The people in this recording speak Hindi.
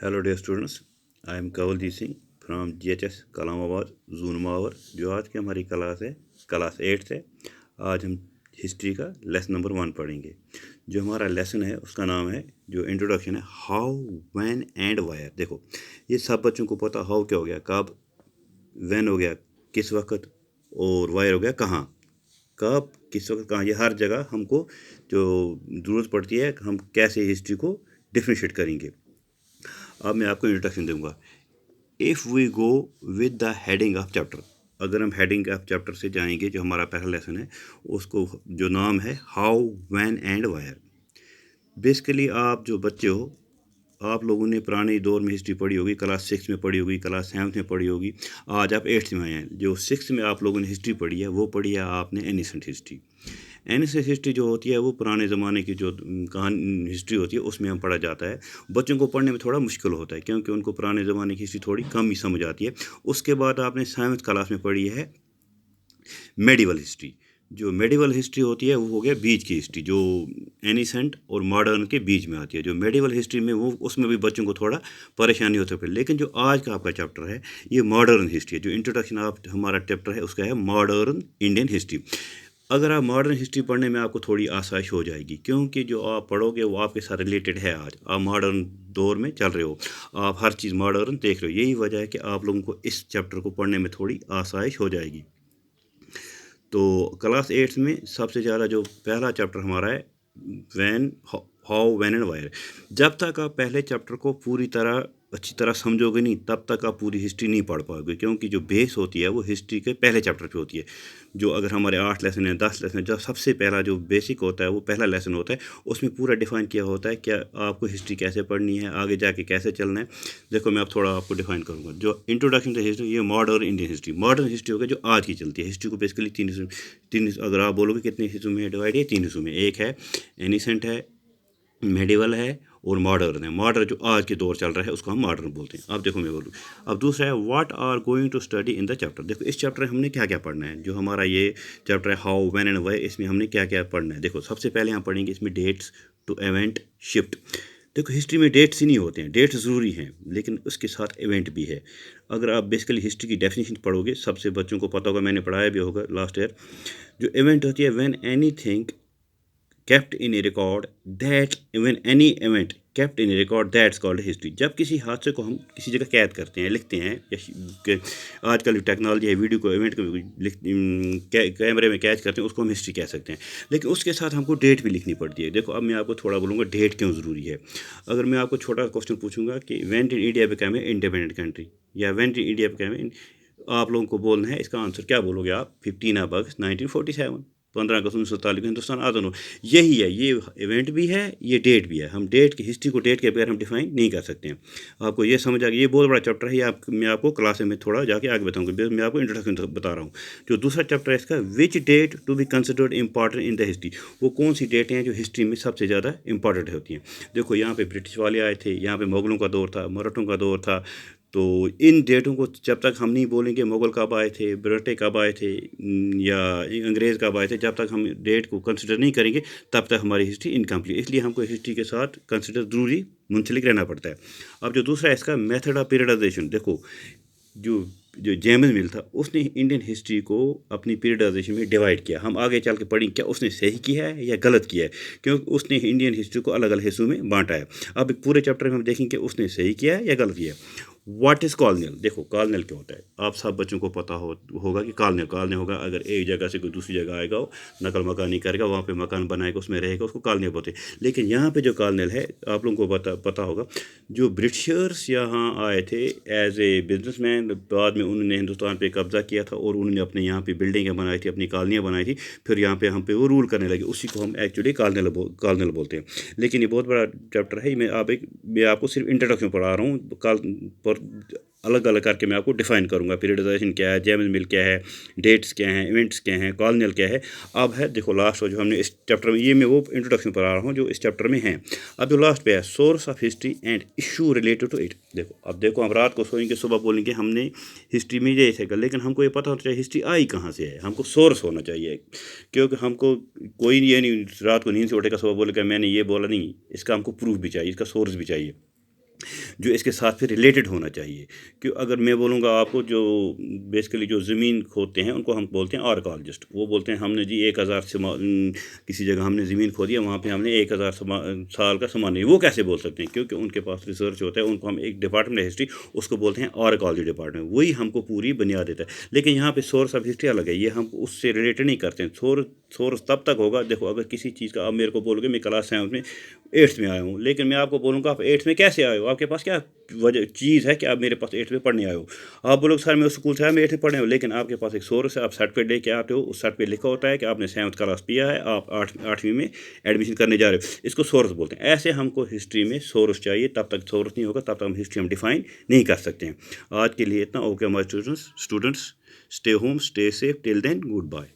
Hello dear students, I am Kanwaljit Singh from GHS Kalamabad जून मावर। जो आज की हमारी क्लास है क्लास 8 से। आज हम हिस्ट्री का लेसन नंबर 1 पढ़ेंगे। जो हमारा लेसन है उसका नाम है, जो इंट्रोडक्शन है, हाउ, व्हेन एंड वायर। देखो, ये सब बच्चों को पता, हाउ क्या हो गया कब, व्हेन हो गया किस वक्त, और वायर हो गया कहाँ। कब, किस वक्त, कहाँ, ये हर जगह हमको जो ज़रूरत पड़ती है हम कैसे हिस्ट्री को डिफ्रेंशिएट करेंगे। अब मैं आपको इंट्रोडक्शन दूंगा। If we go with the heading of chapter, अगर हम हेडिंग ऑफ चैप्टर से जाएंगे, जो हमारा पहला लेसन है उसको जो नाम है how, when and wire. Basically आप जो बच्चे हो, आप लोगों ने पुराने दौर में हिस्ट्री पढ़ी होगी, क्लास 6 में पढ़ी होगी, क्लास 7 में पढ़ी होगी। आज आप 8th में आए हैं। जो 6th में आप लोगों ने हिस्ट्री पढ़ी है वो पढ़ी है आपने एनिसेंट हिस्ट्री। एनिसेंट हिस्ट्री जो होती है वो पुराने ज़माने की जो कहानी हिस्ट्री होती है उसमें हम पढ़ा जाता है। बच्चों को पढ़ने में थोड़ा मुश्किल होता है क्योंकि उनको पुराने ज़माने की हिस्ट्री थोड़ी कम ही समझ आती है। उसके बाद आपने 7th क्लास में पढ़ी है मेडिवल हिस्ट्री। जो मेडिवल हिस्ट्री होती है वो हो गया बीच की हिस्ट्री, जो एनिसेंट और मॉडर्न के बीच में आती है। जो मेडिवल हिस्ट्री में वो उसमें भी बच्चों को थोड़ा परेशानी होती है। लेकिन जो आज का आपका चैप्टर है ये मॉडर्न हिस्ट्री है। जो इंट्रोडक्शन आप हमारा चैप्टर है उसका है मॉडर्न इंडियन हिस्ट्री। अगर आप मॉडर्न हिस्ट्री पढ़ने में आपको थोड़ी आसाइश हो जाएगी क्योंकि जो आप पढ़ोगे वो आपके साथ रिलेटेड है। आज आप मॉडर्न दौर में चल रहे हो, आप हर चीज़ मॉडर्न देख रहे हो। यही वजह है कि आप लोगों को इस चैप्टर को पढ़ने में थोड़ी आसाइश हो जाएगी। तो क्लास 8 में सबसे ज़्यादा जो पहला चैप्टर हमारा है when, how, when and where. जब तक आप पहले चैप्टर को पूरी तरह अच्छी तरह समझोगे नहीं तब तक आप पूरी हिस्ट्री नहीं पढ़ पाओगे, क्योंकि जो बेस होती है वो हिस्ट्री के पहले चैप्टर पे होती है। जो अगर हमारे 8 लेसन हैं, 10 लेसन हैं, जो सबसे पहला जो बेसिक होता है वो पहला लेसन होता है। उसमें पूरा डिफाइन किया होता है क्या आपको हिस्ट्री कैसे पढ़नी है, आगे जाके कैसे चलना है। देखो मैं अब थोड़ा आपको डिफाइन करूँगा। जो इंट्रोडक्शन टू हिस्ट्री, ये modern Indian history. Modern history होगा जो आज की चलती है। हिस्ट्री को बेसिकली तीन अगर आप बोलोगे कितने हिस्सों में डिवाइड है, 3 हिस्सों में। एक है एनिसेंट है, मेडिवल है और मॉडर्न है। मॉडर्न जो आज के दौर चल रहा है उसको हम मॉडर्न बोलते हैं। अब देखो मैं बोलूँ। अब दूसरा है what are going to study in the chapter. देखो इस चैप्टर में हमने क्या क्या पढ़ना है। जो हमारा ये चैप्टर है हाउ, व्हेन एंड वाई, इसमें हमने क्या क्या पढ़ना है। देखो सबसे पहले हम पढ़ेंगे इसमें डेट्स टू इवेंट शिफ्ट। देखो हिस्ट्री में डेट्स ही नहीं होते हैं, डेट्स ज़रूरी हैं लेकिन उसके साथ इवेंट भी है। अगर आप बेसिकली हिस्ट्री की डेफिनेशन पढ़ोगे, सबसे बच्चों को पता होगा, मैंने पढ़ाया भी होगा लास्ट ईयर। जो इवेंट होती है when anything kept in a record that when any event kept in a record that's called history। जब किसी हादसे को हम किसी जगह कैद करते हैं, लिखते हैं, या आजकल टेक्नोलॉजी है, वीडियो को इवेंट को कैमरे में कैच करते हैं, उसको हम हिस्ट्री कह सकते हैं। लेकिन उसके साथ हमको डेट भी लिखनी पड़ती है। देखो अब मैं आपको थोड़ा बोलूँगा डेट क्यों ज़रूरी है। अगर मैं आपको छोटा क्वेश्चन पूछूंगा कि when did India become a independent country, या व्हेन डिड इंडिया बिकम, आप लोगों को बोलना है इसका आंसर। क्या बोलोगे आप? 15 अगस्त 1947, 15 अगस्त 1947 को हिंदुस्तान आज़ाद हुआ। यही है, ये इवेंट भी है, ये डेट भी है। हम डेट की हिस्ट्री को डेट के बगैर हम डिफाइन नहीं कर सकते हैं। आपको ये समझ आ गया। ये बहुत बड़ा चैप्टर है। ये मैं आपको क्लास में थोड़ा जाके आगे बताऊंगा। मैं आपको इंट्रोडक्शन बता रहा हूँ। जो दूसरा चैप्टर है इसका, which date to be considered important in the history. वो कौन सी डेटें हैं जो हिस्ट्री में सबसे ज़्यादा इंपॉर्टेंट होती हैं। देखो यहाँ पे ब्रिटिश वाले आए थे, यहाँ पे मुगलों का दौर था, मराठों का दौर था। तो इन डेटों को जब तक हम नहीं बोलेंगे मुग़ल कब आए थे, ब्रिटिश कब आए थे, या अंग्रेज़ कब आए थे, जब तक हम डेट को कंसिडर नहीं करेंगे तब तक हमारी हिस्ट्री इनकम्प्लीट। इसलिए हमको हिस्ट्री के साथ कंसिडर ज़रूरी मुंसलिक रहना पड़ता है। अब जो दूसरा है इसका, मेथड ऑफ पीरियडाइजेशन। देखो जो जो जेम्स मिल था उसने इंडियन हिस्ट्री को अपनी पीरियडाइजेशन में डिवाइड किया। हम आगे चल के पढ़ेंगे क्या उसने सही किया है या गलत किया है, क्योंकि उसने इंडियन हिस्ट्री को अलग अलग हिस्सों में बांटा है। अब पूरे चैप्टर में हम देखेंगे उसने सही किया है या गलत किया है। What is colonial. देखो कॉलोनियल क्या होता है, आप सब बच्चों को पता होगा कि कॉलोनियल होगा अगर एक जगह से कोई दूसरी जगह आएगा, वो नकल मकानी करेगा, वहाँ पे मकान बनाएगा, उसमें रहेगा, उसको कॉलोनियल बोलते हैं। लेकिन यहाँ पे जो कॉलोनियल है, आप लोगों को पता होगा, जो ब्रिटिशर्स यहाँ आए थे एज ए बिजनेसमैन, बाद में उन्होंने हिंदुस्तान पे कब्जा किया था और उन्होंने अपने यहाँ पे बिल्डिंगें बनाई थी, अपनी कॉलोनियाँ बनाई थी, फिर यहाँ पे हम पे वो रूल करने लगे। उसी को हम एक्चुअली कॉलोनियल बोलते हैं। लेकिन ये बहुत बड़ा चैप्टर है। मैं आपको सिर्फ इंट्रोडक्शन पढ़ा रहा हूँ। अलग अलग करके मैं आपको डिफाइन करूंगा। पीरियडाइजेशन क्या है, जेम्स मिल क्या है, डेट्स क्या हैं, इवेंट्स क्या हैं, कॉलोनियल क्या है। अब है देखो लास्ट जो हमने इस चैप्टर में, ये मैं वो इंट्रोडक्शन पढ़ा रहा हूँ जो इस चैप्टर में है। अब जो लास्ट पे है, source of history and issue related to it. देखो हम रात को सोएंगे, सुबह बोलेंगे हमने हिस्ट्री में ये था, लेकिन हमको ये पता होना चाहिए हिस्ट्री आई कहाँ से है। हमको सोर्स होना चाहिए, क्योंकि हमको कोई ये नहीं रात को नींद से उठेगा सुबह बोलेगा मैंने ये बोला नहीं, इसका हमको प्रूफ भी चाहिए, इसका सोर्स भी चाहिए। जो इसके साथ फिर रिलेटेड होना चाहिए। कि अगर मैं बोलूँगा आपको, जो बेसिकली जो ज़मीन खोदते हैं उनको हम बोलते हैं आर्कोलॉजिस्ट। वो बोलते हैं हमने जी 1000 किसी जगह हमने ज़मीन खोदी है, वहाँ पे हमने 1000 साल का सामान नहीं। वो कैसे बोल सकते हैं? क्योंकि उनके पास रिसर्च होता है। उनको हम एक डिपार्टमेंट है हिस्ट्री, उसको बोलते हैं आर्कोलॉजी डिपार्टमेंट। वही हमको पूरी बुनियाद देता है। लेकिन यहाँ पे सोर्स ऑफ हिस्ट्री अलग है, ये हम उससे रिलेटेड नहीं करते हैं। सोर्स तब तक होगा, देखो अगर किसी चीज़ का आप मेरे को बोलोगे मैं क्लास 7 में 8th में आया हूँ, लेकिन मैं आपको बोलूँगा आप 8th में कैसे आए हो, आपके पास क्या वजह चीज़ है कि आप मेरे पास 8th में पढ़ने आए हो। आप बोलोगे सर मैं उस स्कूल से आया, मैं 8th में पढ़ने हो, लेकिन आपके पास एक सोर्स है, आप सर्टिफिकेट लेके आते हो, उस सर्टिफिकेट लिखा होता है कि आपने 7th क्लास किया है, आप 8वीं में एडमिशन करने जा रहे हो। इसको सोर्स बोलते हैं। ऐसे हमको हिस्ट्री में सोर्स चाहिए, तब तक सोर्स नहीं होगा तब तक हम हिस्ट्री हम डिफाइन नहीं कर सकते हैं। आज के लिए इतना। Okay my students, stay home, stay safe, till then good bye.